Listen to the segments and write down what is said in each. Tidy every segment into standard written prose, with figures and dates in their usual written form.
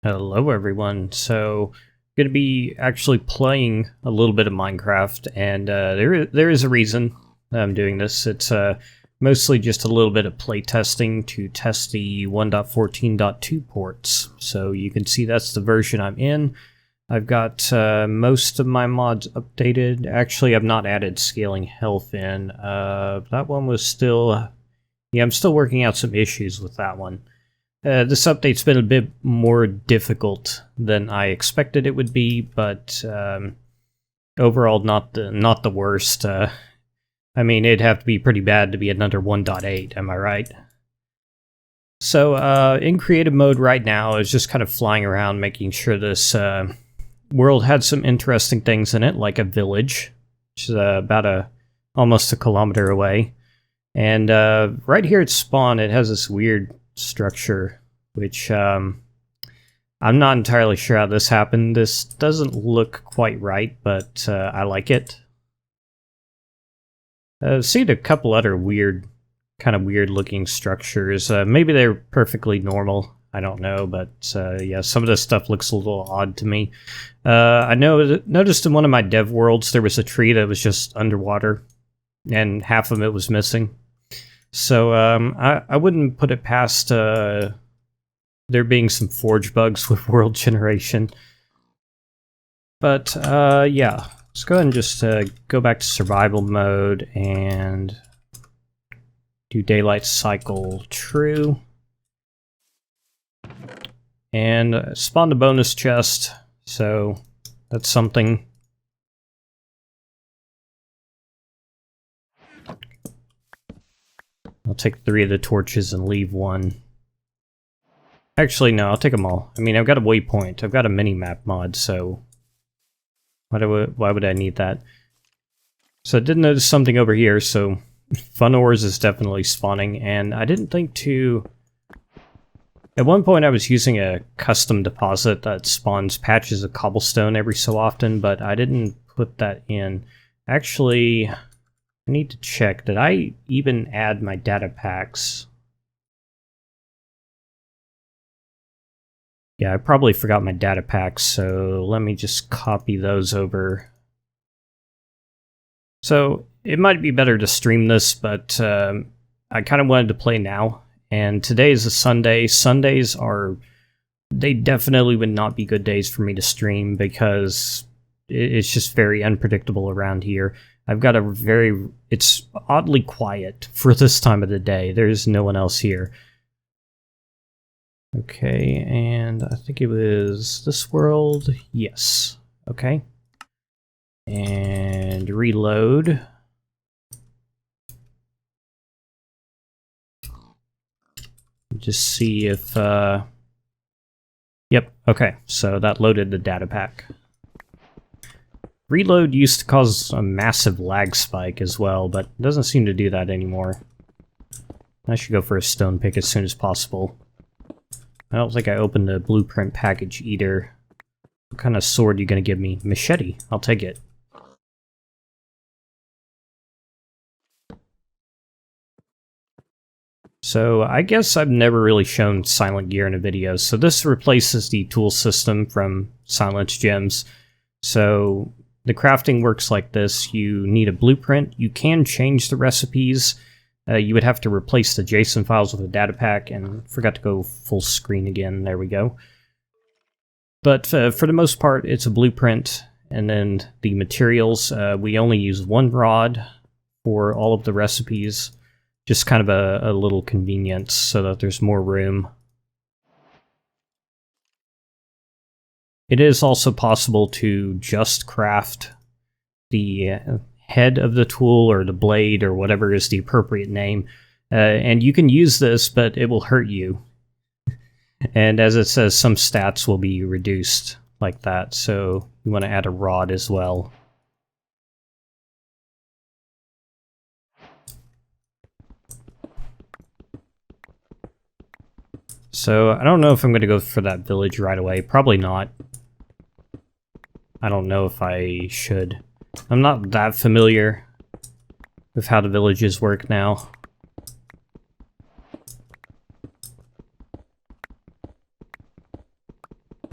Hello everyone. So going to be actually playing a little bit of Minecraft, and there is a reason that I'm doing this. It's mostly just a little bit of playtesting to test the 1.14.2 ports. So you can see that's the version I'm in. I've got most of my mods updated. Actually, I've not added scaling health in. That one was still... yeah, I'm still working out some issues with that one. This update's been a bit more difficult than I expected it would be, but overall not the worst. I mean, it'd have to be pretty bad to be another 1.8, am I right? So in creative mode right now, I was just kind of flying around making sure this world had some interesting things in it, like a village, which is about almost a kilometer away. And right here at spawn, it has this weird structure, which I'm not entirely sure how this happened. This doesn't look quite right, but I like it. I've seen a couple other kind of weird looking structures. Maybe they're perfectly normal. I don't know, but yeah, some of this stuff looks a little odd to me. I noticed in one of my dev worlds there was a tree that was just underwater, and half of it was missing. So I wouldn't put it past there being some forge bugs with world generation. But yeah, let's go ahead and just go back to survival mode and do daylight cycle true. And spawned a bonus chest, so that's something. I'll take 3 of the torches and leave 1. Actually, no, I'll take them all. I mean, I've got a waypoint. I've got a mini-map mod, so why would I need that? So I did notice something over here, so fun ores is definitely spawning, and I didn't think to... At one point I was using a custom deposit that spawns patches of cobblestone every so often, but I didn't put that in. Actually... I need to check. Did I even add my data packs? Yeah, I probably forgot my data packs, so let me just copy those over. So, it might be better to stream this, but I kind of wanted to play now. And today is a Sunday. Sundays are... they definitely would not be good days for me to stream because it's just very unpredictable around here. I've got it's oddly quiet for this time of the day. There's no one else here. Okay, and I think it was this world. Yes. Okay. And reload. Just see if, yep, okay, so that loaded the data pack. Reload used to cause a massive lag spike as well, but it doesn't seem to do that anymore. I should go for a stone pick as soon as possible. I don't think I opened the blueprint package either. What kind of sword are you going to give me? Machete. I'll take it. So I guess I've never really shown silent gear in a video, so this replaces the tool system from Silence Gems. So... the crafting works like this. You need a blueprint. You can change the recipes. You would have to replace the JSON files with a data pack, and forgot to go full screen again. There we go. But for the most part, it's a blueprint. And then the materials, we only use 1 rod for all of the recipes. Just kind of a little convenience so that there's more room. It is also possible to just craft the head of the tool or the blade or whatever is the appropriate name. And you can use this, but it will hurt you. And as it says, some stats will be reduced like that, so you want to add a rod as well. So I don't know if I'm going to go for that village right away. Probably not. I don't know if I should. I'm not that familiar with how the villages work now.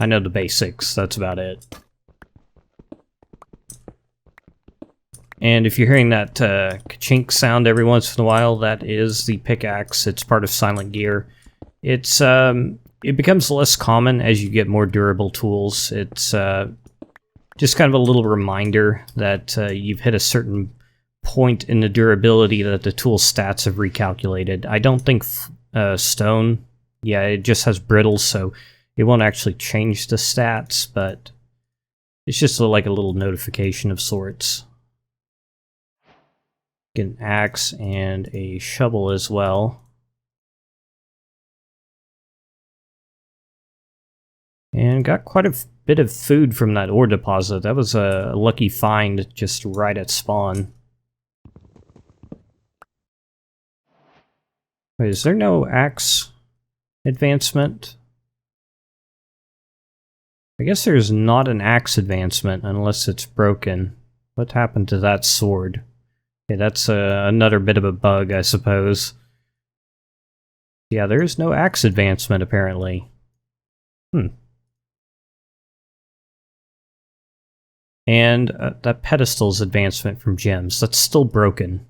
I know the basics, that's about it. And if you're hearing that ka-chink sound every once in a while, that is the pickaxe. It's part of Silent Gear. It's it becomes less common as you get more durable tools. It's just kind of a little reminder that you've hit a certain point in the durability that the tool stats have recalculated. I don't think stone, yeah, it just has brittle, so it won't actually change the stats, but it's just like a little notification of sorts. Get an axe and a shovel as well. And got quite a bit of food from that ore deposit. That was a lucky find just right at spawn. Wait, is there no axe advancement? I guess there's not an axe advancement unless it's broken. What happened to that sword? Okay, that's another bit of a bug, I suppose. Yeah, there is no axe advancement, apparently. And that pedestal's advancement from gems. That's still broken.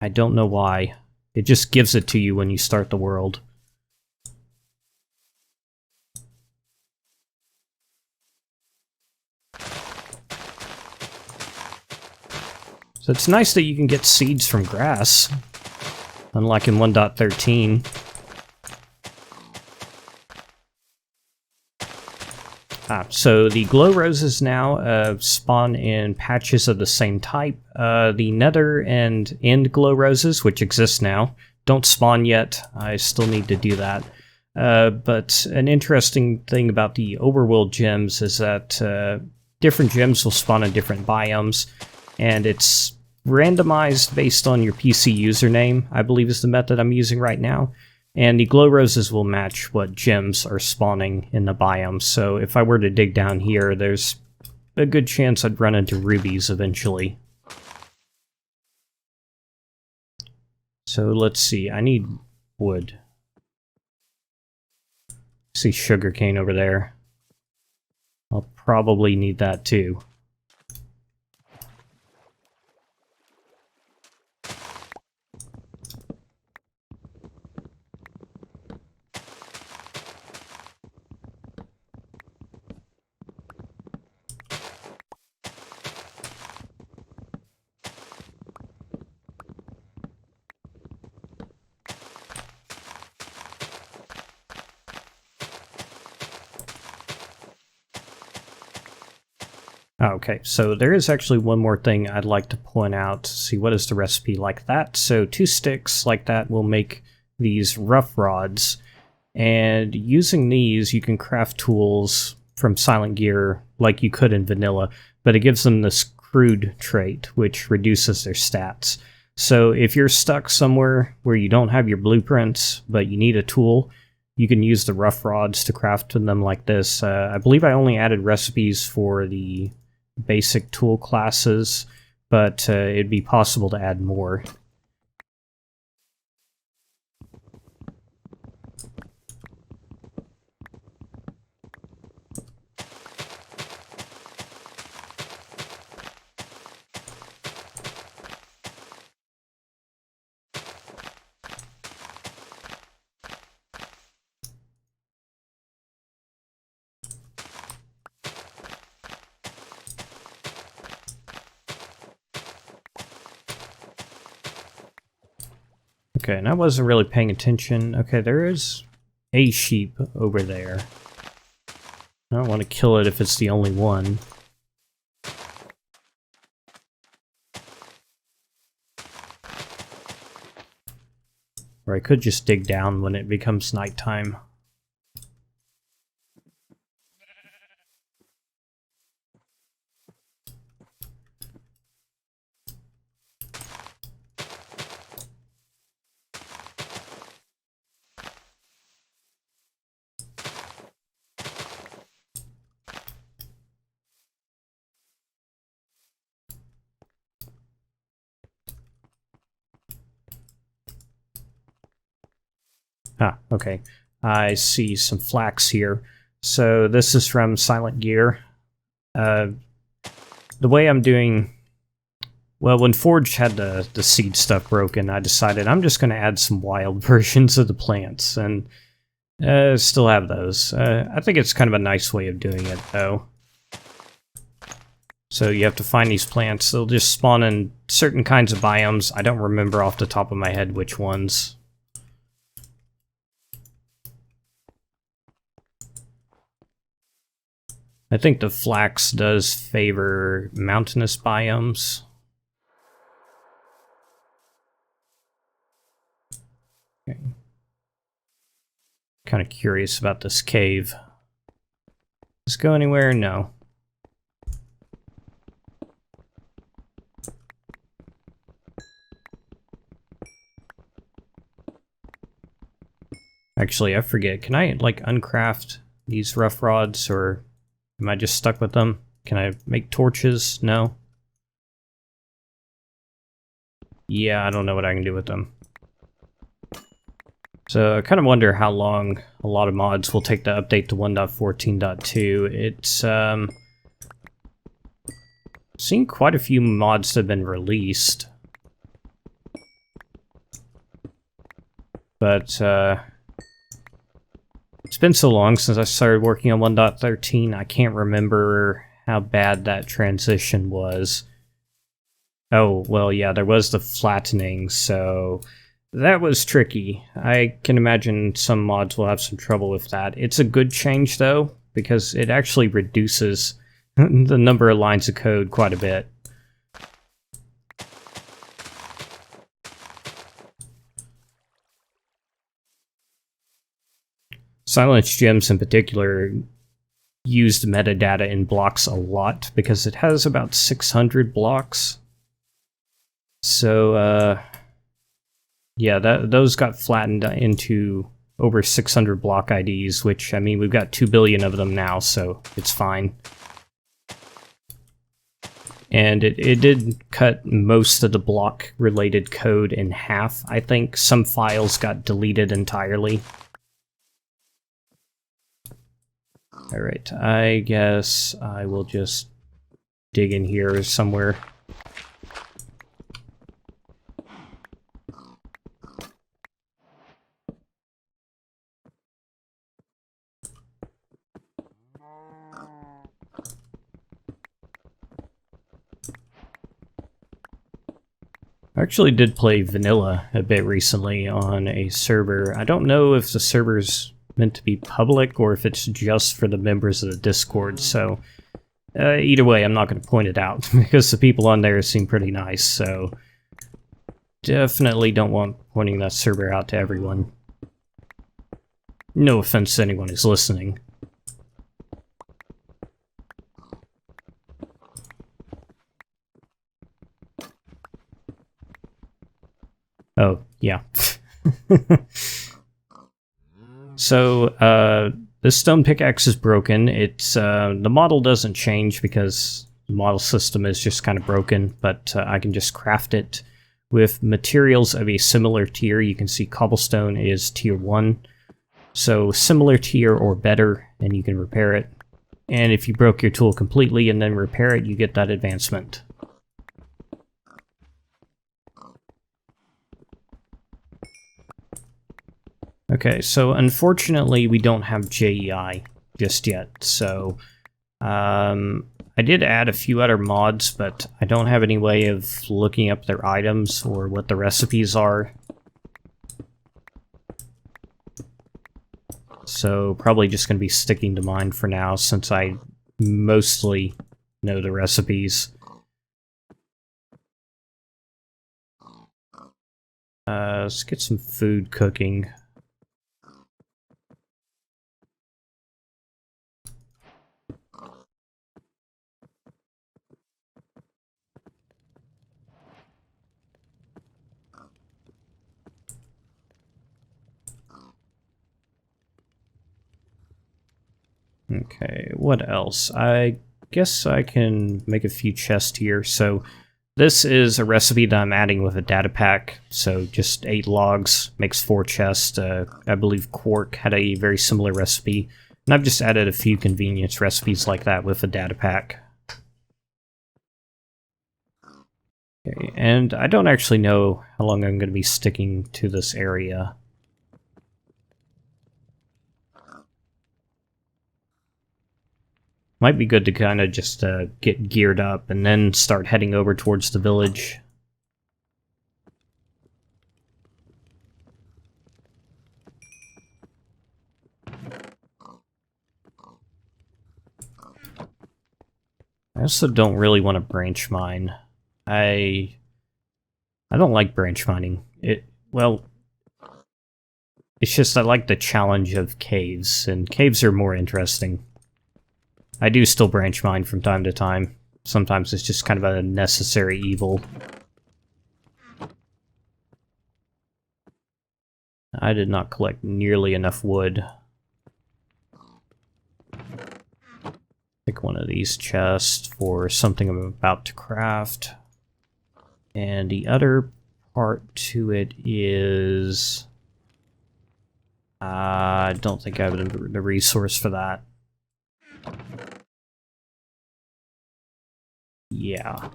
I don't know why. It just gives it to you when you start the world. So it's nice that you can get seeds from grass, unlike in 1.13. So the glow roses now spawn in patches of the same type. The nether and end glow roses, which exist now, don't spawn yet. I still need to do that. But an interesting thing about the overworld gems is that different gems will spawn in different biomes, and it's randomized based on your PC username, I believe is the method I'm using right now. And the glow roses will match what gems are spawning in the biome. So if I were to dig down here, there's a good chance I'd run into rubies eventually. So let's see, I need wood. I see sugarcane over there. I'll probably need that too. Okay, so there is actually one more thing I'd like to point out. See, what is the recipe like that? So 2 sticks like that will make these rough rods, and using these you can craft tools from Silent Gear like you could in vanilla, but it gives them this crude trait, which reduces their stats. So if you're stuck somewhere where you don't have your blueprints, but you need a tool, you can use the rough rods to craft them like this. I believe I only added recipes for the basic tool classes, but it'd be possible to add more. Okay, and I wasn't really paying attention. Okay, there is a sheep over there. I don't want to kill it if it's the only one. Or I could just dig down when it becomes nighttime. Ah, okay. I see some flax here. So this is from Silent Gear. The way I'm doing... Well, when Forge had the seed stuff broken, I decided I'm just going to add some wild versions of the plants, and still have those. I think it's kind of a nice way of doing it, though. So you have to find these plants. They'll just spawn in certain kinds of biomes. I don't remember off the top of my head which ones. I think the flax does favor mountainous biomes. Okay. Kind of curious about this cave. Does it go anywhere? No. Actually, I forget. Can I, like, uncraft these rough rods, or am I just stuck with them? Can I make torches? No. Yeah, I don't know what I can do with them. So I kind of wonder how long a lot of mods will take to update to 1.14.2. It's seen quite a few mods that have been released. But it's been so long since I started working on 1.13, I can't remember how bad that transition was. Oh, well, yeah, there was the flattening, so that was tricky. I can imagine some mods will have some trouble with that. It's a good change, though, because it actually reduces the number of lines of code quite a bit. Silence Gems in particular used metadata in blocks a lot because it has about 600 blocks. So, yeah, those got flattened into over 600 block IDs, which, I mean, we've got 2 billion of them now, so it's fine. And it did cut most of the block-related code in half. I think some files got deleted entirely. Alright, I guess I will just dig in here somewhere. I actually did play vanilla a bit recently on a server. I don't know if the server's meant to be public or if it's just for the members of the Discord, so either way, I'm not going to point it out because the people on there seem pretty nice, so definitely don't want pointing that server out to everyone. No offense to anyone who's listening. Oh, yeah. So, this stone pickaxe is broken. It's, the model doesn't change because the model system is just kind of broken, but I can just craft it with materials of a similar tier. You can see cobblestone is tier 1, so similar tier or better, and you can repair it. And if you broke your tool completely and then repair it, you get that advancement. Okay, so unfortunately we don't have JEI just yet, so I did add a few other mods, but I don't have any way of looking up their items or what the recipes are. So probably just going to be sticking to mine for now, since I mostly know the recipes. Let's get some food cooking. Okay, what else? I guess I can make a few chests here. So this is a recipe that I'm adding with a data pack. So just 8 logs makes 4 chests. I believe Quark had a very similar recipe. And I've just added a few convenience recipes like that with a data pack. Okay, and I don't actually know how long I'm going to be sticking to this area. Might be good to kind of just get geared up and then start heading over towards the village. I also don't really want to branch mine. I don't like branch mining. Well, it's just I like the challenge of caves, and caves are more interesting. I do still branch mine from time to time. Sometimes it's just kind of a necessary evil. I did not collect nearly enough wood. Pick one of these chests for something I'm about to craft. And the other part to it is... I don't think I have the resource for that. Yeah.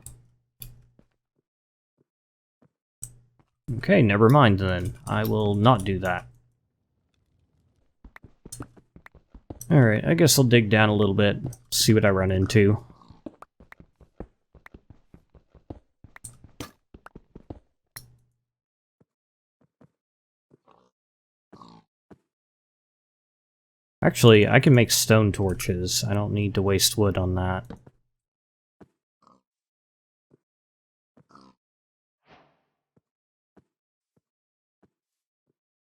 Okay, never mind then. I will not do that. Alright, I guess I'll dig down a little bit, see what I run into. Actually, I can make stone torches. I don't need to waste wood on that.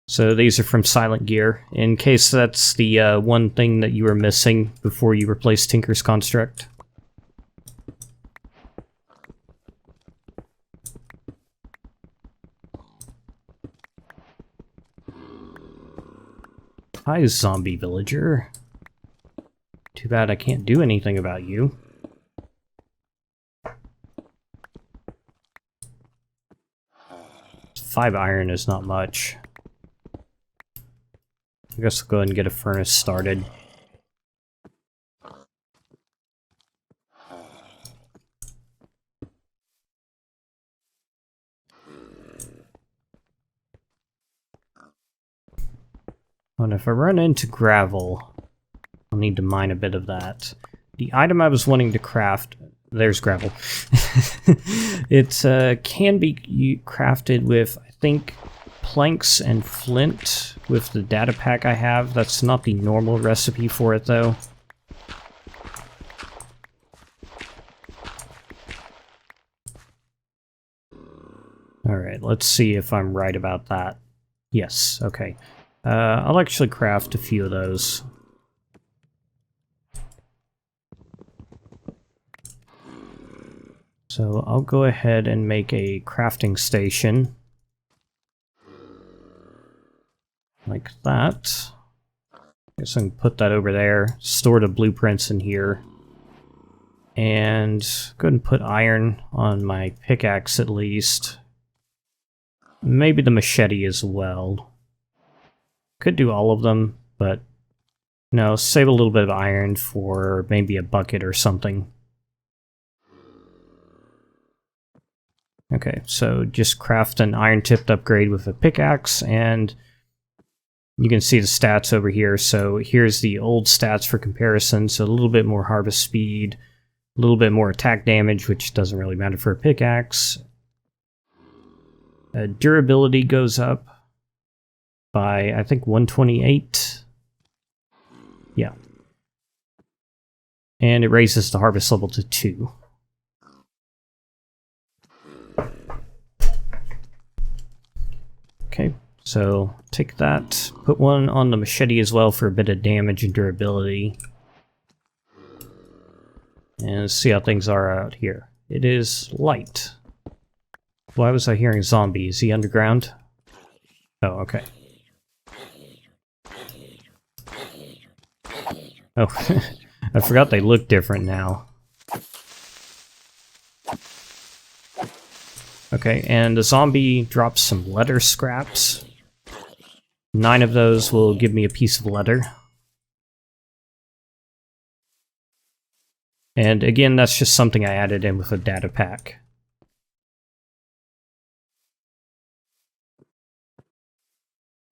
So these are from Silent Gear, in case that's the one thing that you were missing before you replaced Tinker's Construct. Hi, zombie villager. Too bad I can't do anything about you. Five iron is not much. I guess I'll go ahead and get a furnace started. Oh, and if I run into gravel, I'll need to mine a bit of that. The item I was wanting to craft... There's gravel. It can be crafted with, I think, planks and flint with the data pack I have. That's not the normal recipe for it, though. Alright, let's see if I'm right about that. Yes, okay. I'll actually craft a few of those. So I'll go ahead and make a crafting station. Like that. Guess I can put that over there. Store the blueprints in here. And go ahead and put iron on my pickaxe at least. Maybe the machete as well. Could do all of them, but no, save a little bit of iron for maybe a bucket or something. Okay, so just craft an iron-tipped upgrade with a pickaxe, and you can see the stats over here. So here's the old stats for comparison. So a little bit more harvest speed, a little bit more attack damage, which doesn't really matter for a pickaxe. Durability goes up by, I think, 128. Yeah. And it raises the harvest level to 2. Okay, so take that, put one on the machete as well for a bit of damage and durability. And see how things are out here. It is light. Why was I hearing zombie? Is he underground? Oh, okay. Oh, I forgot they look different now. Okay, and the zombie drops some leather scraps. 9 of those will give me a piece of leather. And again, that's just something I added in with a data pack.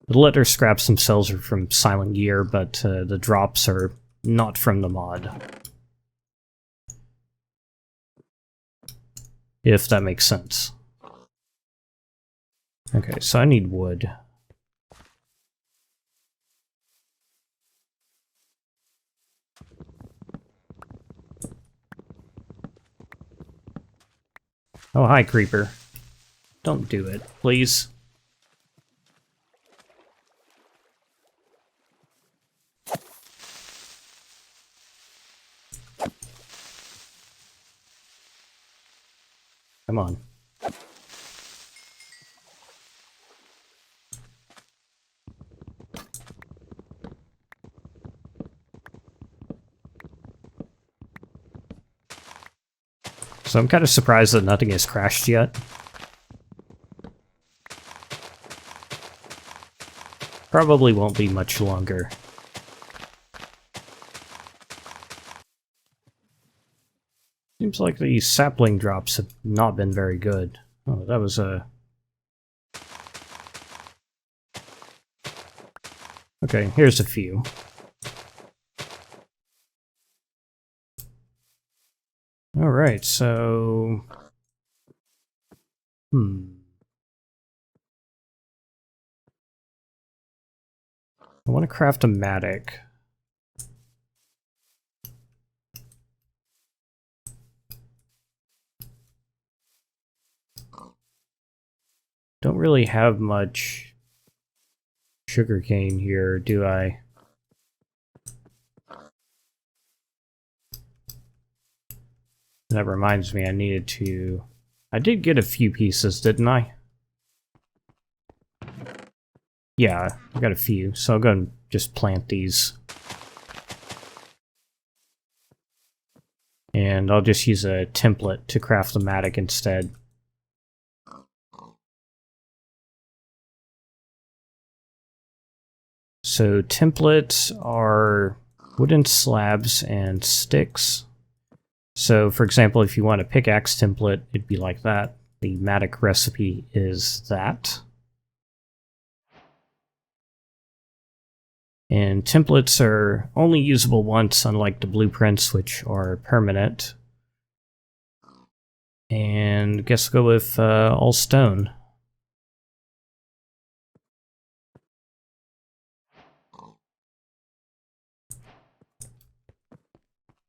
The letter scraps themselves are from Silent Gear, but the drops are not from the mod. If that makes sense. Okay, so I need wood. Oh, hi, creeper. Don't do it, please. Come on. So I'm kind of surprised that nothing has crashed yet. Probably won't be much longer. Seems like these sapling drops have not been very good. Oh, that was a... Okay, here's a few. Alright, so... I want to craft a mattock. Don't really have much sugarcane here, do I? That reminds me, I needed to... I did get a few pieces, didn't I? Yeah, I got a few, so I'll go and just plant these. And I'll just use a template to craft the mattock instead. So templates are wooden slabs and sticks. So for example, if you want a pickaxe template, it'd be like that. The mattock recipe is that. And templates are only usable once, unlike the blueprints, which are permanent. And I guess we'll go with all stone.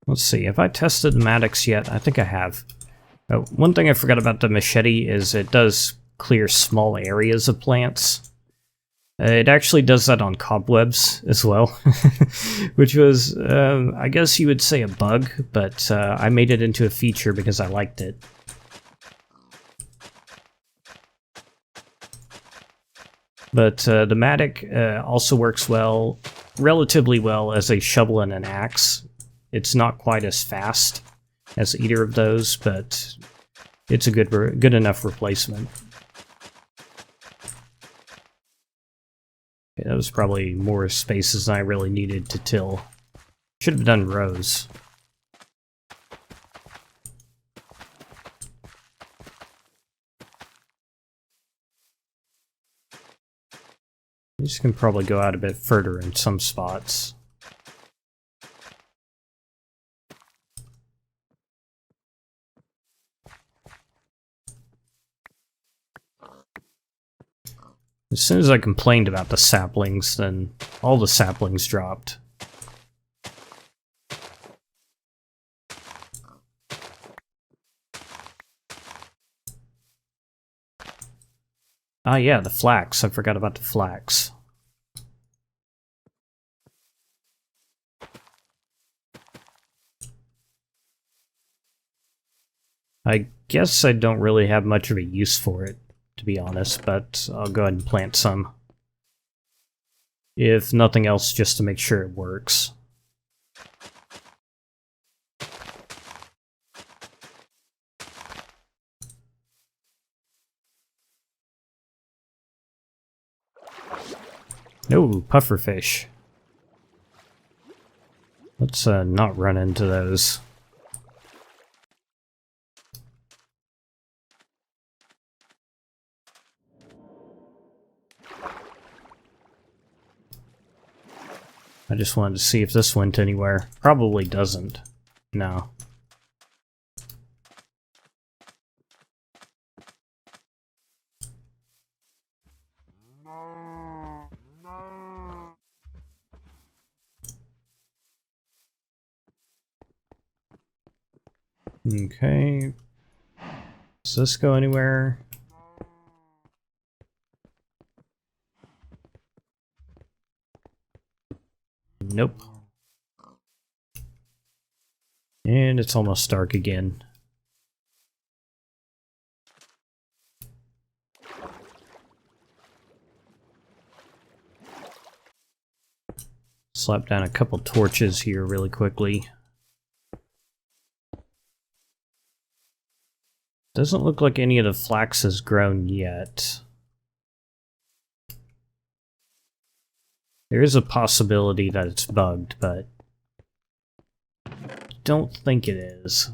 Let's see, have I tested the mattocks yet? I think I have. Oh, one thing I forgot about the machete is it does clear small areas of plants. It actually does that on cobwebs as well, which was, I guess you would say a bug, but I made it into a feature because I liked it. But the mattock also works well, relatively well, as a shovel and an axe. It's not quite as fast as either of those, but it's a good enough replacement. Okay, that was probably more spaces than I really needed to till. Should have done rows. These can probably go out a bit further in some spots. As soon as I complained about the saplings, then all the saplings dropped. Ah yeah, the flax. I forgot about the flax. I guess I don't really have much of a use for it, to be honest, but I'll go ahead and plant some. If nothing else, just to make sure it works. No, pufferfish. Let's not run into those. I just wanted to see if this went anywhere. Probably doesn't. No. Okay. Does this go anywhere? Nope. And it's almost dark again. Slap down a couple torches here really quickly. Doesn't look like any of the flax has grown yet. There is a possibility that it's bugged, but don't think it is.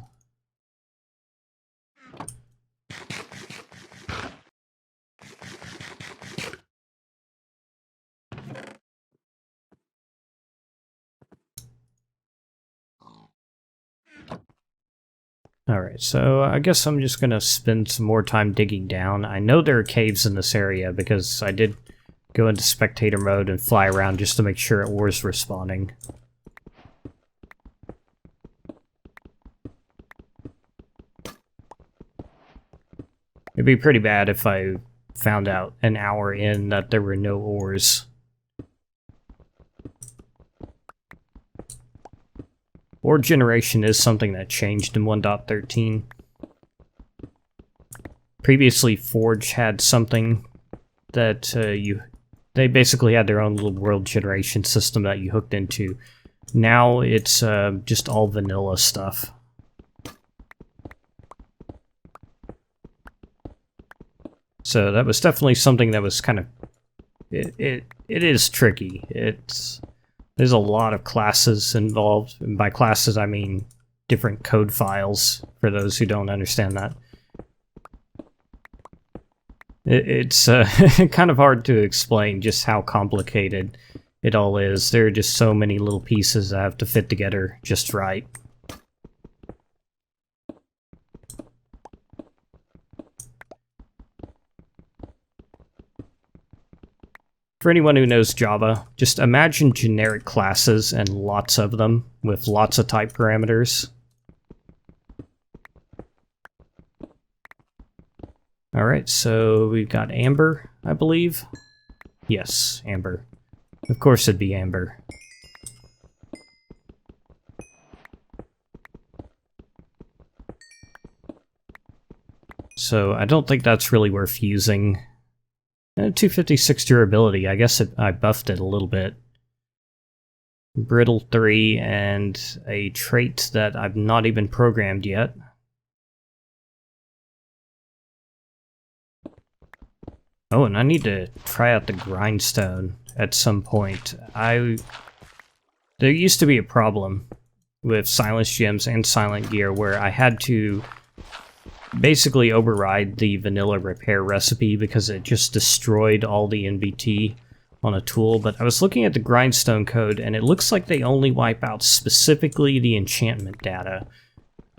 Alright, so I guess I'm just gonna spend some more time digging down. I know there are caves in this area because I did go into spectator mode and fly around just to make sure ores were spawning. It'd be pretty bad if I found out an hour in that there were no ores. Ore generation is something that changed in 1.13. Previously, Forge had something that they basically had their own little world generation system that you hooked into. Now it's just all vanilla stuff. So that was definitely something that was kind of... It is tricky. There's a lot of classes involved, and by classes I mean different code files, for those who don't understand that. It's kind of hard to explain just how complicated it all is. There are just so many little pieces that have to fit together just right. For anyone who knows Java, just imagine generic classes and lots of them with lots of type parameters. Alright, so we've got Amber, I believe. Yes, Amber. Of course it'd be Amber. So I don't think that's really worth using. 256 durability, I guess I buffed it a little bit. Brittle 3 and a trait that I've not even programmed yet. Oh, and I need to try out the grindstone at some point. There used to be a problem with Silence Gems and Silent Gear where I had to basically override the vanilla repair recipe because it just destroyed all the NBT on a tool, but I was looking at the grindstone code and it looks like they only wipe out specifically the enchantment data,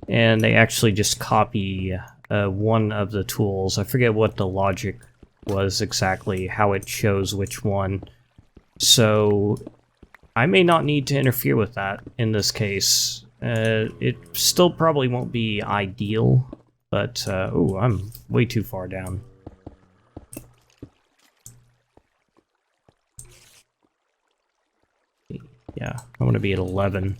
and they actually just copy one of the tools. I forget what the logic was exactly, how it shows which one, so I may not need to interfere with that in this case. It still probably won't be ideal, but, oh, I'm way too far down. Yeah, I want to be at 11.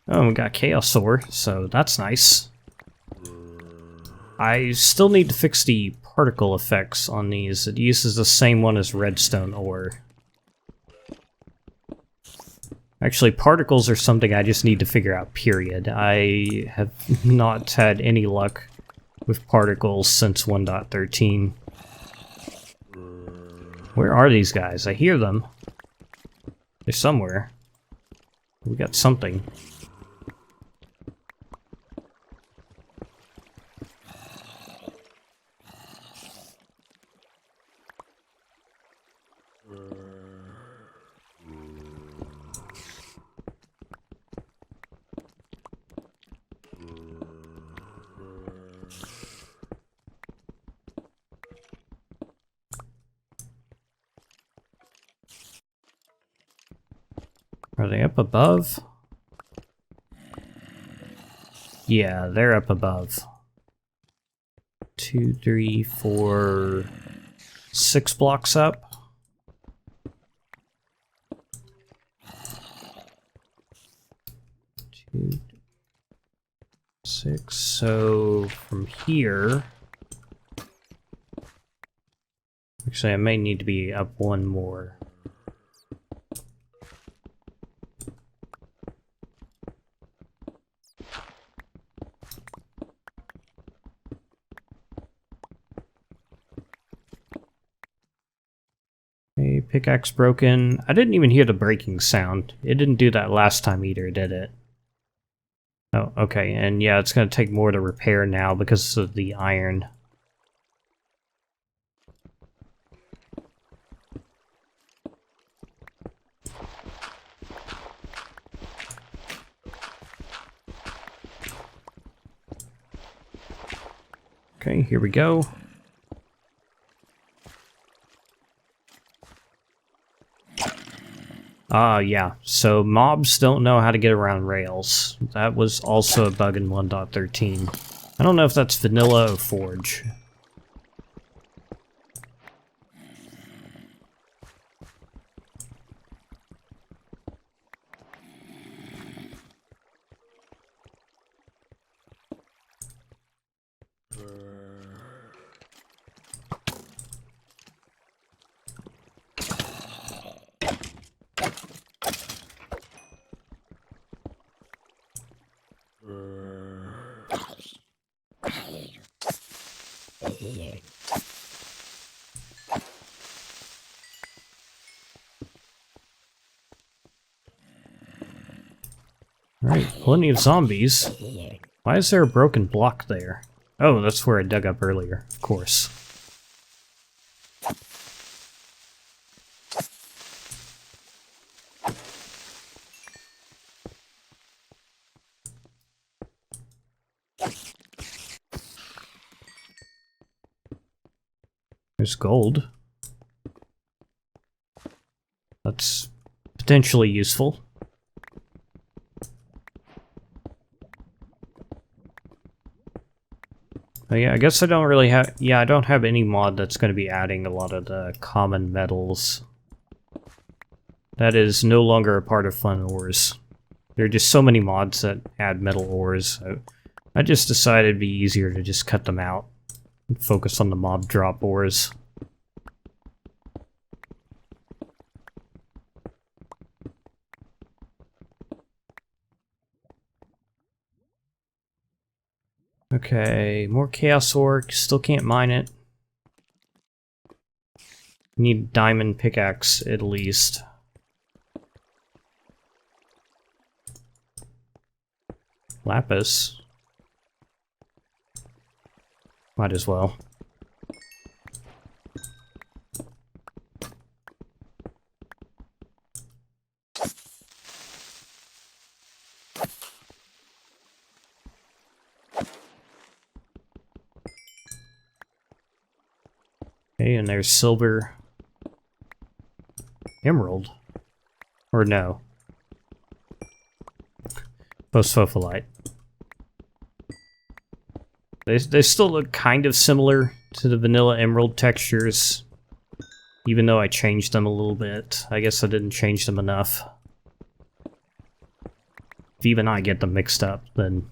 Oh, we got Chaos Ore, so that's nice. I still need to fix the particle effects on these. It uses the same one as redstone ore. Actually, particles are something I just need to figure out, period. I have not had any luck with particles since 1.13. Where are these guys? I hear them. They're somewhere. We got something. Are they up above? Yeah, they're up above. 2, 3, 4, 6 blocks up. 2, 6. So from here, actually, I may need to be up one more. Okay, pickaxe broken. I didn't even hear the breaking sound. It didn't do that last time either, did it? Oh, okay, and yeah, it's going to take more to repair now because of the iron. Okay, here we go. Yeah, so mobs don't know how to get around rails. That was also a bug in 1.13. I don't know if that's vanilla or forge. Alright, plenty of zombies. Why is there a broken block there? Oh, that's where I dug up earlier, of course. There's gold. That's potentially useful. Oh yeah, I guess I don't really have... Yeah, I don't have any mod that's going to be adding a lot of the common metals. That is no longer a part of Fun Ores. There are just so many mods that add metal ores, so I just decided it'd be easier to just cut them out and focus on the mob drop ores. Okay, more chaos ore, still can't mine it. Need diamond pickaxe at least. Lapis. Might as well. Okay, and there's silver. Emerald. Or no. Phosphophyllite. They still look kind of similar to the vanilla emerald textures, even though I changed them a little bit. I guess I didn't change them enough. If even I get them mixed up, then...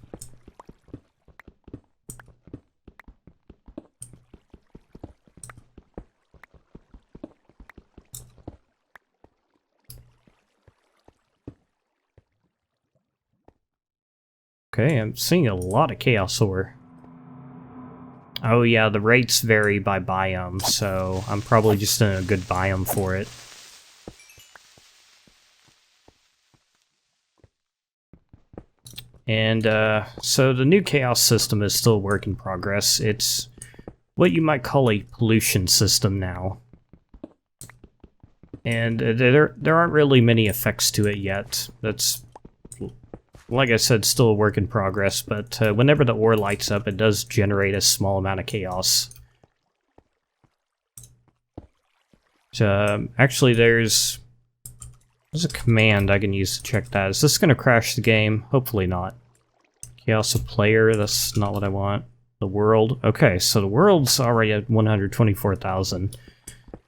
Okay, I'm seeing a lot of chaos ore. Oh yeah, the rates vary by biome, so I'm probably just in a good biome for it. And so the new chaos system is still a work in progress. It's what you might call a pollution system now. And there aren't really many effects to it yet. That's, like I said, still a work in progress, but whenever the ore lights up, it does generate a small amount of chaos. So, actually, there's There's a command I can use to check that. Is this going to crash the game? Hopefully not. Chaos of player, that's not what I want. The world. Okay, so the world's already at 124,000.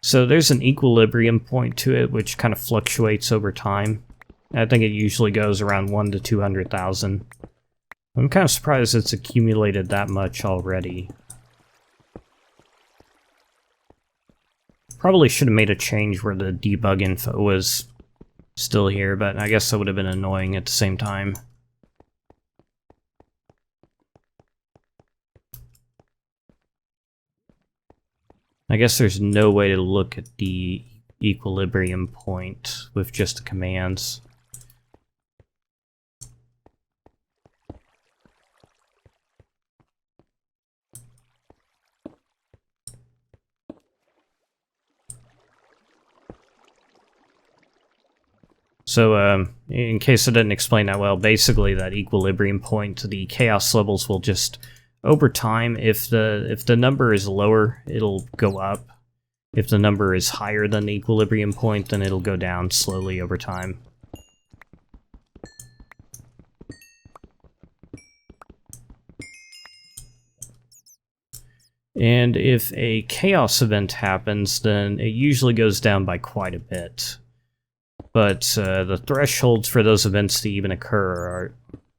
So there's an equilibrium point to it, which kind of fluctuates over time. I think it usually goes around 1 to 200,000. I'm kind of surprised it's accumulated that much already. Probably should have made a change where the debug info was still here, but I guess that would have been annoying at the same time. I guess there's no way to look at the equilibrium point with just the commands. So, in case I didn't explain that well, basically that equilibrium point, the chaos levels will just, over time, if the number is lower, it'll go up. If the number is higher than the equilibrium point, then it'll go down slowly over time. And if a chaos event happens, then it usually goes down by quite a bit. But the thresholds for those events to even occur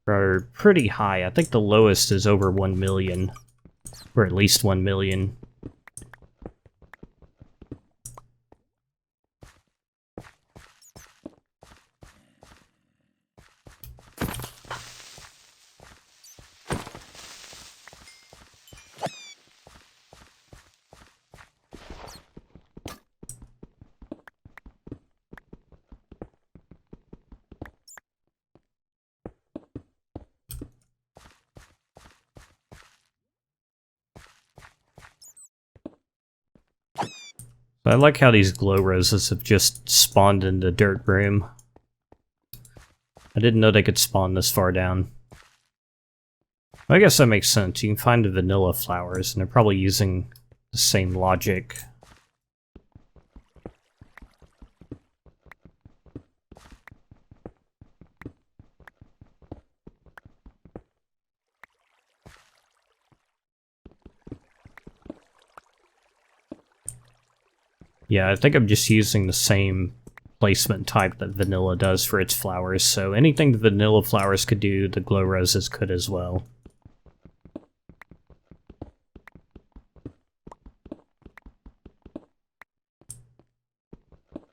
are pretty high. I think the lowest is over 1 million, or at least 1 million. I like how these glow roses have just spawned in the dirt room. I didn't know they could spawn this far down. I guess that makes sense. You can find the vanilla flowers, and they're probably using the same logic. Yeah, I think I'm just using the same placement type that vanilla does for its flowers, so anything the vanilla flowers could do, the glow roses could as well.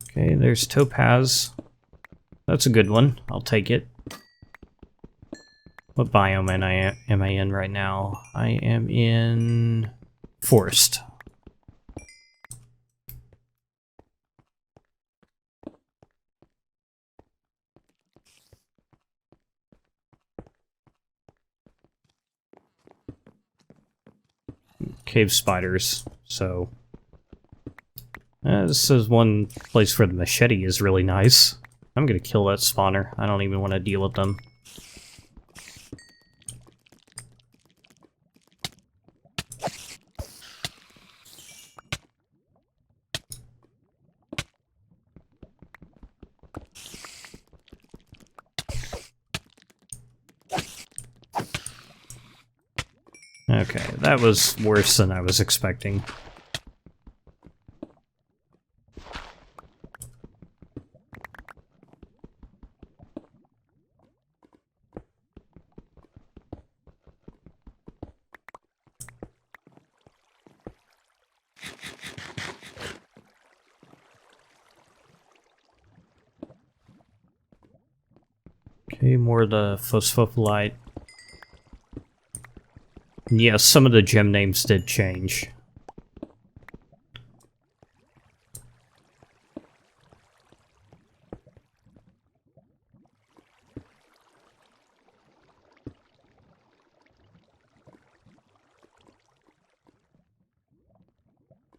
Okay, there's topaz. That's a good one. I'll take it. What biome am I in right now? I am in forest. Cave spiders, so this is one place where the machete is really nice. I'm gonna kill that spawner. I don't even want to deal with them. Okay, that was worse than I was expecting. Okay, more of the phospholite. Yes, some of the gem names did change.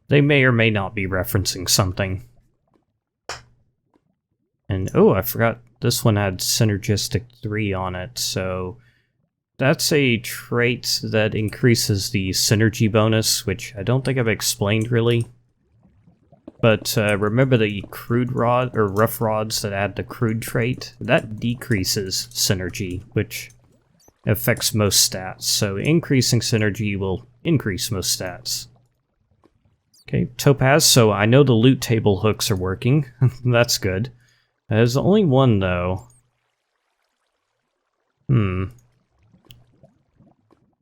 They may or may not be referencing something. And, oh, I forgot, this one had Synergistic 3 on it, so that's a trait that increases the synergy bonus, which I don't think I've explained really. But remember the crude rod or rough rods that add the crude trait? That decreases synergy, which affects most stats. So increasing synergy will increase most stats. Okay, topaz. So I know the loot table hooks are working. That's good. There's only one though. It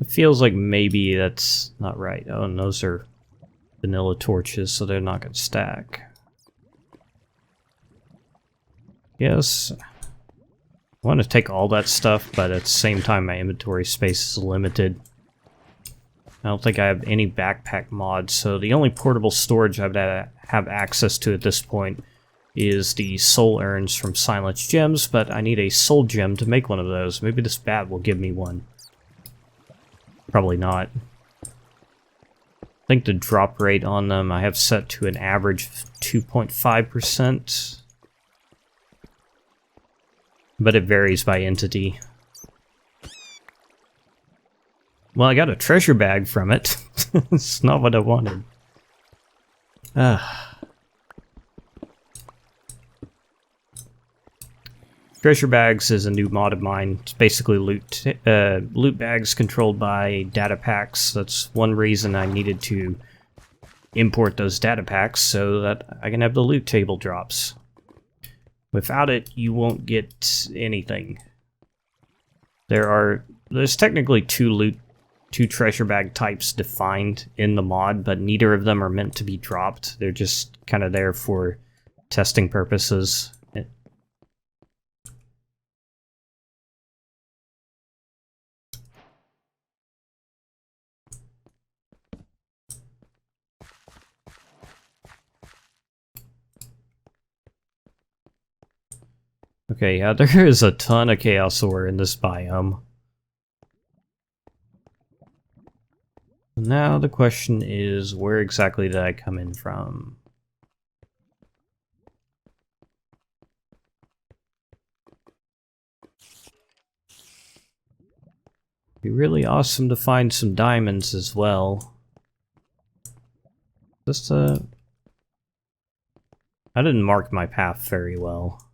feels like maybe that's not right. Oh, and those are vanilla torches, so they're not going to stack. Yes. I want to take all that stuff, but at the same time my inventory space is limited. I don't think I have any backpack mods, so the only portable storage I would have access to at this point is the soul urns from Silence Gems, but I need a soul gem to make one of those. Maybe this bat will give me one. Probably not. I think the drop rate on them I have set to an average of 2.5%. But it varies by entity. Well, I got a treasure bag from it. It's not what I wanted. Treasure bags is a new mod of mine. It's basically loot bags controlled by data packs. That's one reason I needed to import those data packs so that I can have the loot table drops. Without it, you won't get anything. There's technically two treasure bag types defined in the mod, but neither of them are meant to be dropped. They're just kind of there for testing purposes. Okay, yeah, there is a ton of chaos ore in this biome. Now the question is, where exactly did I come in from? It'd be really awesome to find some diamonds as well. I didn't mark my path very well.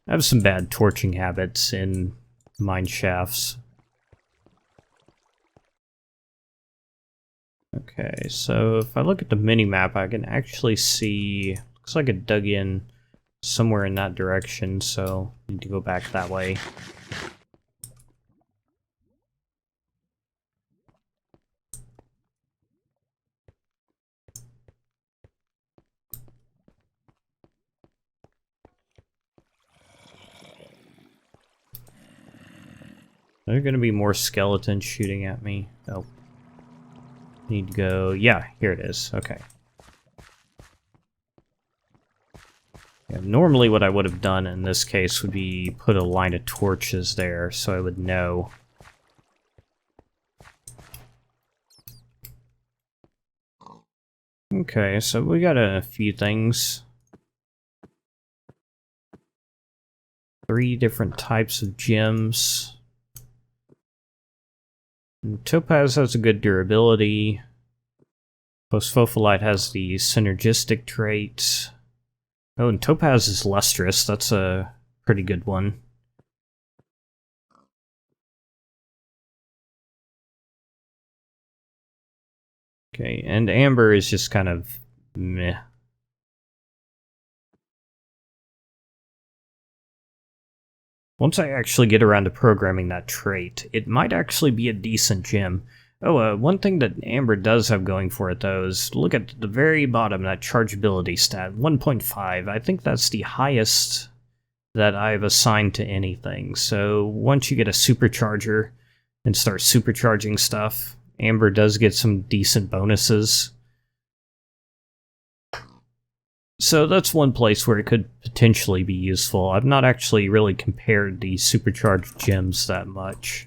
I have some bad torching habits in mine shafts. Okay, so if I look at the mini-map, I can actually see... Looks like it dug in somewhere in that direction, so I need to go back that way. There are going to be more skeletons shooting at me. Oh. Need to go... Yeah, here it is. Okay. Yeah, normally what I would have done in this case would be put a line of torches there so I would know. Okay, so we got a few things. 3 different types of gems. And topaz has a good durability. Phosphophylite has the synergistic trait. Oh, and topaz is lustrous. That's a pretty good one. Okay, and amber is just kind of meh. Once I actually get around to programming that trait, it might actually be a decent gem. Oh, one thing that amber does have going for it, though, is look at the very bottom, that chargeability stat, 1.5. I think that's the highest that I've assigned to anything. So once you get a supercharger and start supercharging stuff, amber does get some decent bonuses. So that's one place where it could potentially be useful. I've not actually really compared the supercharged gems that much.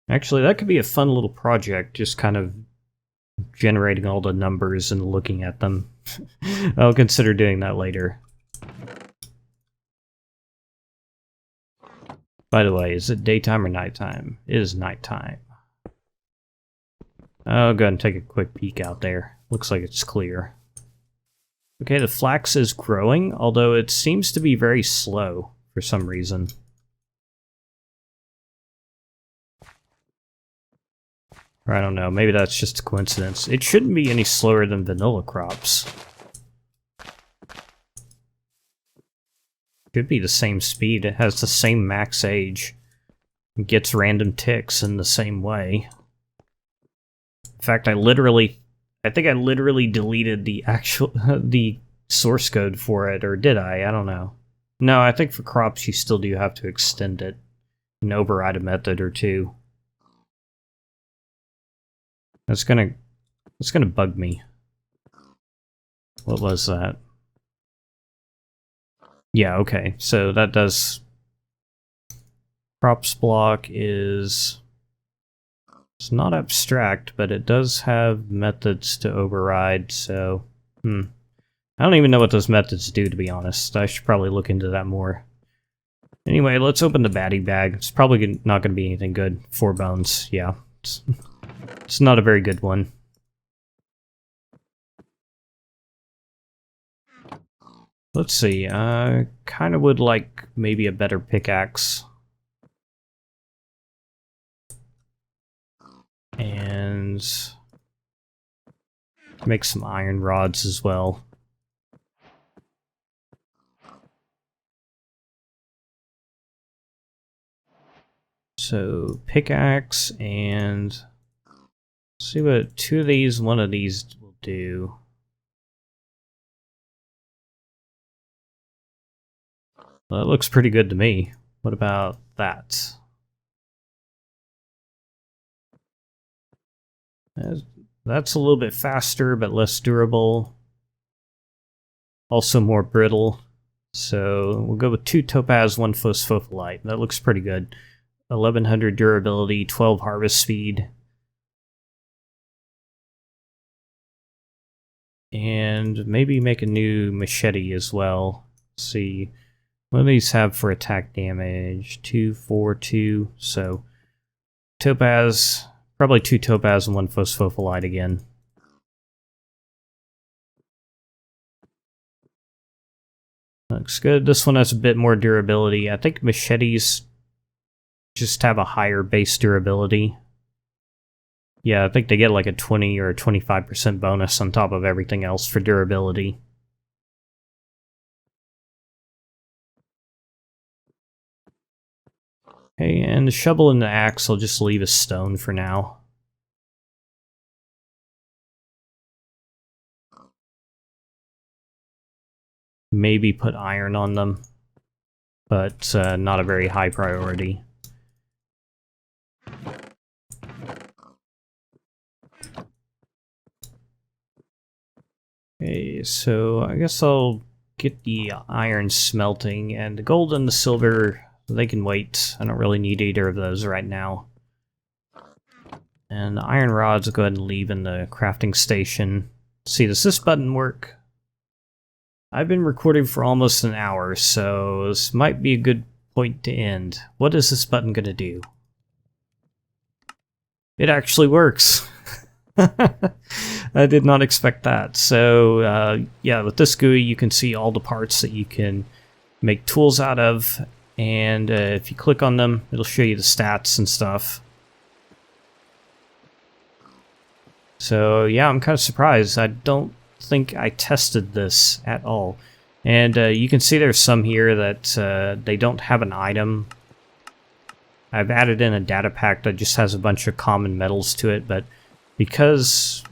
Actually, that could be a fun little project, just kind of generating all the numbers and looking at them. I'll consider doing that later. By the way, is it daytime or nighttime? It is nighttime. I'll go ahead and take a quick peek out there. Looks like it's clear. Okay, the flax is growing, although it seems to be very slow for some reason. Or I don't know, maybe that's just a coincidence. It shouldn't be any slower than vanilla crops. Could be the same speed, it has the same max age. It gets random ticks in the same way. In fact, I think I literally deleted the the source code for it, or did I? I don't know. No, I think for crops you still do have to extend it and override a method or two. That's gonna bug me. What was that? Yeah, okay. So that does... Crops block is... It's not abstract, but it does have methods to override, so... I don't even know what those methods do, to be honest. I should probably look into that more. Anyway, let's open the baddie bag. It's probably not going to be anything good. 4 bones, yeah. It's not a very good one. Let's see, I kind of would like maybe a better pickaxe. And make some iron rods as well. So, pickaxe and... Let's see what 2 of these, 1 of these will do. Well, that looks pretty good to me. What about that? That's a little bit faster, but less durable. Also more brittle. So we'll go with 2 topaz, 1 phosphophylite. That looks pretty good. 1100 durability, 12 harvest speed. And maybe make a new machete as well. Let's see. What do these have for attack damage? 2, 4, 2. So topaz, probably 2 topaz and 1 phosphophylite again. Looks good. This one has a bit more durability. I think machetes just have a higher base durability. Yeah, I think they get like a 20 or a 25% bonus on top of everything else for durability. Okay, and the shovel and the axe, I'll just leave a stone for now. Maybe put iron on them, but not a very high priority. Okay, so I guess I'll get the iron smelting, and the gold and the silver, they can wait. I don't really need either of those right now. And the iron rods, I'll go ahead and leave in the crafting station. See, does this button work? I've been recording for almost an hour, so this might be a good point to end. What is this button gonna do? It actually works! I did not expect that. So, yeah, with this GUI you can see all the parts that you can make tools out of, and if you click on them, it'll show you the stats and stuff. So, yeah, I'm kind of surprised. I don't think I tested this at all. And you can see there's some here that they don't have an item. I've added in a data pack that just has a bunch of common metals to it, but because...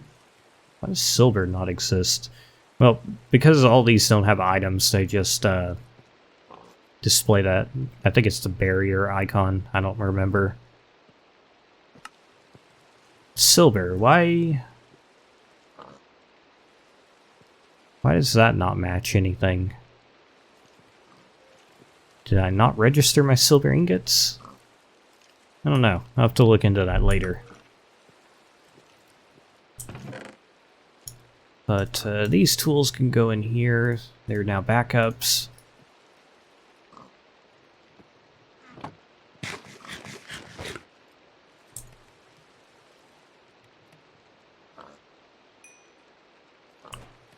Why does silver not exist? Well, because all these don't have items, they just display that. I think it's the barrier icon. I don't remember. Silver, why does that not match anything? Did I not register my silver ingots? I don't know. I'll have to look into that later. But these tools can go in here. They're now backups.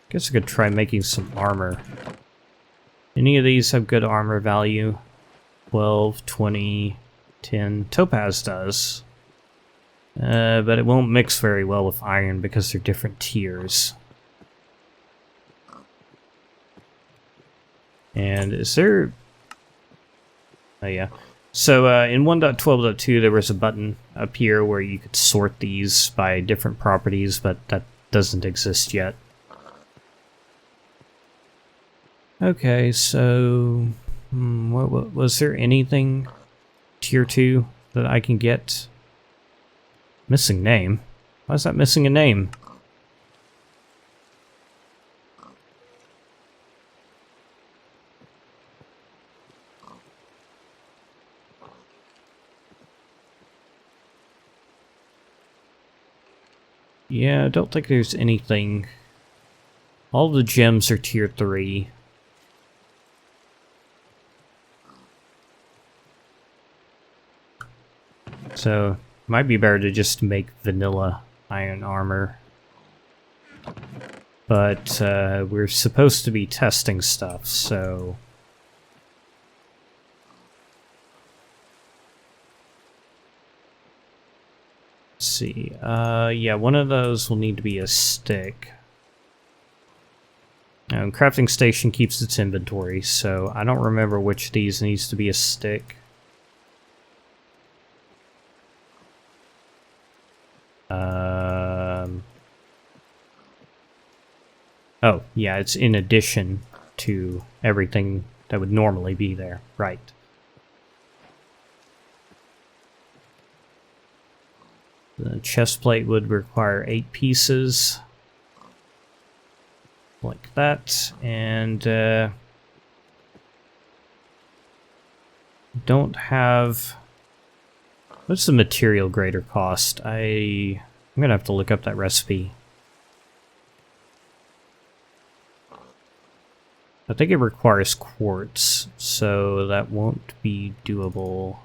Guess I could try making some armor. Any of these have good armor value? 12, 20, 10. Topaz does. But it won't mix very well with iron because they're different tiers. And is there... Oh yeah. So in 1.12.2 there was a button up here where you could sort these by different properties, but that doesn't exist yet. Okay, so... what was there anything tier 2 that I can get? Missing name? Why is that missing a name? Yeah, I don't think there's anything. All the gems are tier 3. So, might be better to just make vanilla iron armor. But we're supposed to be testing stuff, so... Let's see. Yeah, one of those will need to be a stick. Crafting station keeps its inventory, so I don't remember which of these needs to be a stick. Oh, yeah, it's in addition to everything that would normally be there. Right. The chest plate would require 8 pieces. Like that. And don't have... What's the material grader cost? I'm gonna have to look up that recipe. I think it requires quartz, so that won't be doable.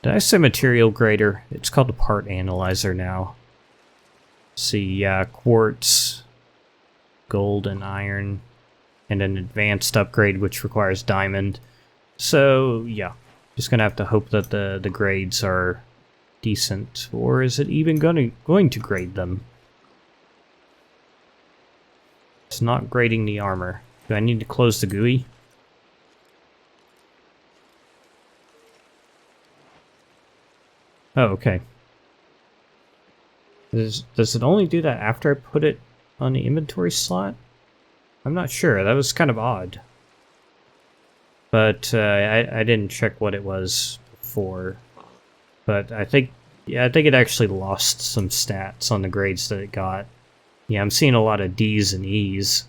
Did I say material grader? It's called a part analyzer now. See, yeah, quartz, gold, and iron, and an advanced upgrade which requires diamond. So, yeah, just gonna have to hope that the grades are decent, or is it even going to grade them? It's not grading the armor. Do I need to close the GUI? Oh, okay. Does it only do that after I put it on the inventory slot? I'm not sure. That was kind of odd. But I didn't check what it was before. But I think it actually lost some stats on the grades that it got. Yeah, I'm seeing a lot of D's and E's.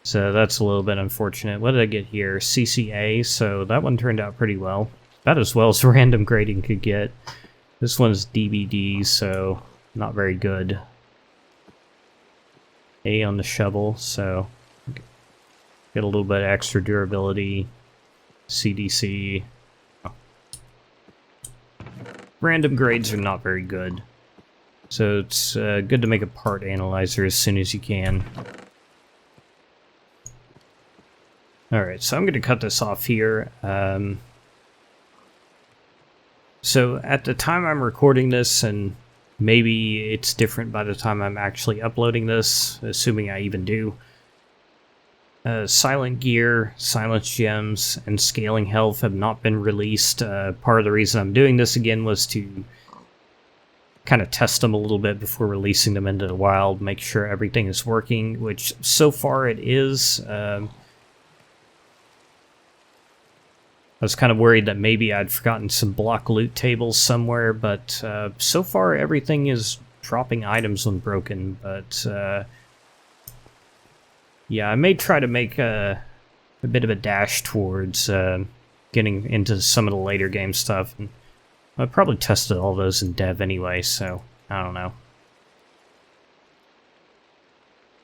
So that's a little bit unfortunate. What did I get here? CCA, so that one turned out pretty well. About as well as random grading could get. This one's DBD, so not very good. A on the shovel, so get a little bit of extra durability. CDC. Oh. Random grades are not very good. So it's good to make a part analyzer as soon as you can. Alright, so I'm going to cut this off here. So at the time I'm recording this, and maybe it's different by the time I'm actually uploading this, assuming I even do, Silent Gear, Silence Gems, and Scaling Health have not been released. Part of the reason I'm doing this again was to kind of test them a little bit before releasing them into the wild, make sure everything is working, which so far it is. I was kind of worried that maybe I'd forgotten some block loot tables somewhere, but so far everything is dropping items when broken, but yeah, I may try to make a bit of a dash towards getting into some of the later game stuff. And I probably tested all those in dev anyway, so I don't know.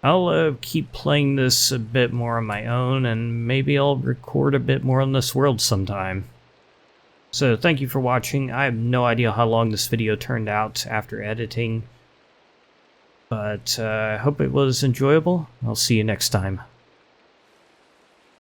I'll keep playing this a bit more on my own, and maybe I'll record a bit more on this world sometime. So thank you for watching. I have no idea how long this video turned out after editing, But I hope it was enjoyable. I'll see you next time.